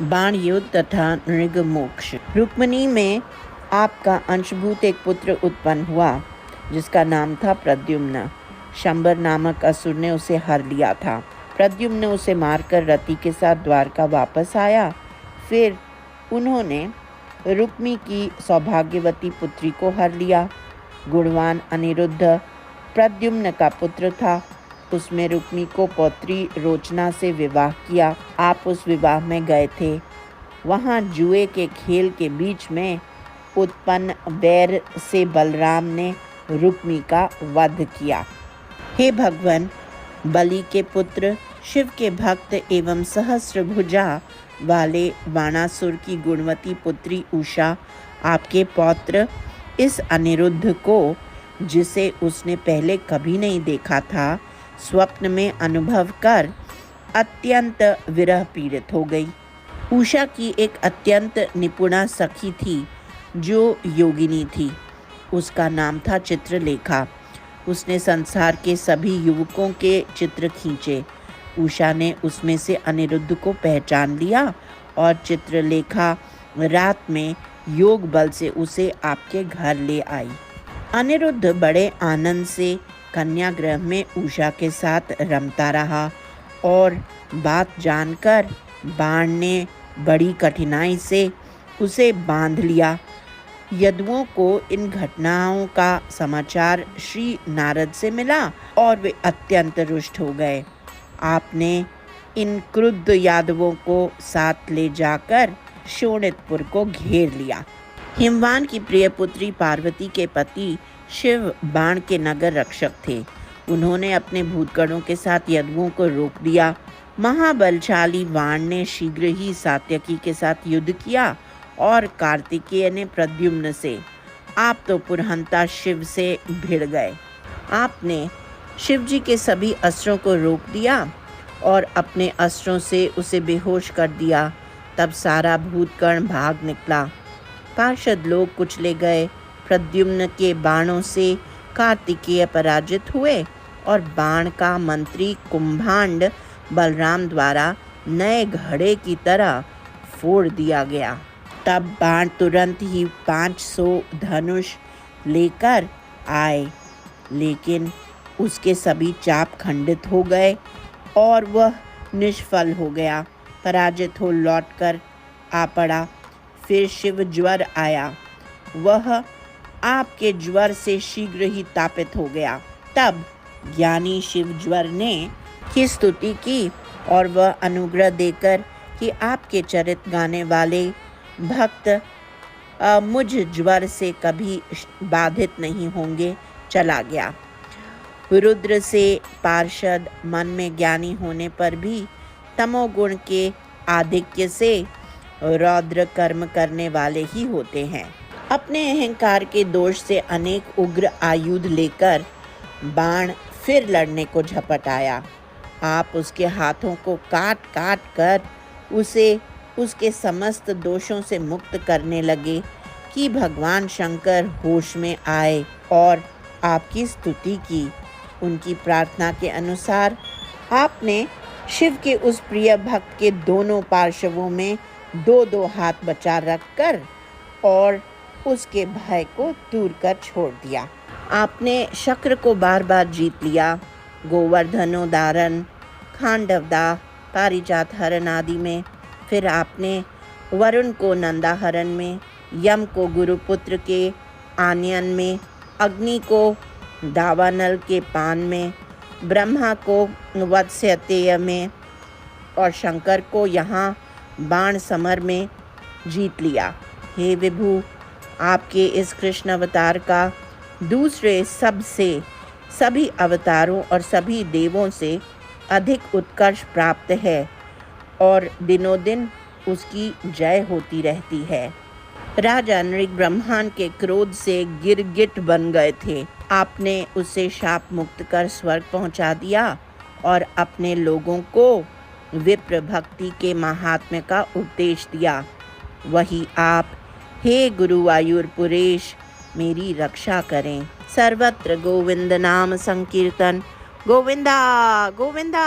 बाण युद्ध तथा नृग मोक्ष। रुक्मिणी में आपका अंशभूत एक पुत्र उत्पन्न हुआ जिसका नाम था प्रद्युम्न। शंबर नामक असुर ने उसे हर लिया था। प्रद्युम्न उसे मारकर रति के साथ द्वारका वापस आया। फिर उन्होंने रुक्मी की सौभाग्यवती पुत्री को हर लिया। गुणवान अनिरुद्ध प्रद्युम्न का पुत्र था। उसमें रुक्मी को पौत्री रोचना से विवाह किया। आप उस विवाह में गए थे। वहाँ जुए के खेल के बीच में उत्पन्न वैर से बलराम ने रुक्मी का वध किया। हे भगवान, बलि के पुत्र शिव के भक्त एवं सहस्रभुजा वाले बाणासुर की गुणवती पुत्री उषा आपके पौत्र इस अनिरुद्ध को, जिसे उसने पहले कभी नहीं देखा था, स्वप्न में अनुभव कर अत्यंत विरह पीड़ित हो गई। उषा की एक अत्यंत निपुणा सखी थी जो योगिनी थी। उसका नाम था चित्रलेखा। उसने संसार के सभी युवकों के चित्र खींचे। उषा ने उसमें से अनिरुद्ध को पहचान लिया और चित्रलेखा रात में योग बल से उसे आपके घर ले आई। अनिरुद्ध बड़े आनंद से कन्यागृह में उषा के साथ रमता रहा और बात जानकर बाण ने बड़ी कठिनाई से उसे बांध लिया। यदुओं को इन घटनाओं का समाचार श्री नारद से मिला और वे अत्यंत रुष्ट हो गए। आपने इन क्रुद्ध यादवों को साथ ले जाकर शोणितपुर को घेर लिया। हिमवान की प्रिय पुत्री पार्वती के पति शिव बाण के नगर रक्षक थे। उन्होंने अपने भूतगणों के साथ यदुओं को रोक दिया। महाबलशाली बाण ने शीघ्र ही सात्यकी के साथ युद्ध किया और कार्तिकेय ने प्रद्युम्न से। आप तो पुरहंता शिव से भिड़ गए। आपने शिवजी के सभी अस्त्रों को रोक दिया और अपने अस्त्रों से उसे बेहोश कर दिया। तब सारा भूतगण भाग निकला। पार्षद लोग कुचले गए। प्रद्युम्न के बाणों से कार्तिकेय पराजित हुए और बाण का मंत्री कुंभांड बलराम द्वारा नए घड़े की तरह फोड़ दिया गया। तब बाण तुरंत ही 500 धनुष लेकर आए, लेकिन उसके सभी चाप खंडित हो गए और वह निष्फल हो गया। पराजित हो लौटकर आ पड़ा। फिर शिव ज्वर आया। वह आपके ज्वर से शीघ्र ही तापित हो गया। तब ज्ञानी शिव ज्वर ने की स्तुति की और वह अनुग्रह देकर कि आपके चरित गाने वाले भक्त मुझ ज्वर से कभी बाधित नहीं होंगे, चला गया। रुद्र से पार्षद मन में ज्ञानी होने पर भी तमोगुण के आधिक्य से रौद्र कर्म करने वाले ही होते हैं। अपने अहंकार के दोष से अनेक उग्र आयुध लेकर बाण फिर लड़ने को झपट आया। आप उसके हाथों को काट काट कर उसे उसके समस्त दोषों से मुक्त करने लगे कि भगवान शंकर होश में आए और आपकी स्तुति की। उनकी प्रार्थना के अनुसार आपने शिव के उस प्रिय भक्त के दोनों पार्श्वों में 2-2 हाथ बचा रखकर और उसके भय को दूर कर छोड़ दिया। आपने शक्र को बार बार जीत लिया। गोवर्धनोदाहरण, खांडवदा, पारिजात हरण आदि में। फिर आपने वरुण को नंदाहरण में, यम को गुरुपुत्र के आनयन में, अग्नि को दावानल के पान में, ब्रह्मा को वत्स्यतेय में और शंकर को यहाँ बाण समर में जीत लिया। हे विभु, आपके इस कृष्ण अवतार का दूसरे सभी अवतारों और सभी देवों से अधिक उत्कर्ष प्राप्त है और दिनों दिन उसकी जय होती रहती है। राजा नृग ब्रह्मांड के क्रोध से गिरगिट बन गए थे। आपने उसे शाप मुक्त कर स्वर्ग पहुंचा दिया और अपने लोगों को विप्र भक्ति के महात्म्य का उपदेश दिया। वही आप, हे गुरुवायूरपुरेश, मेरी रक्षा करें। सर्वत्र गोविंद नाम संकीर्तन। गोविंदा गोविंदा।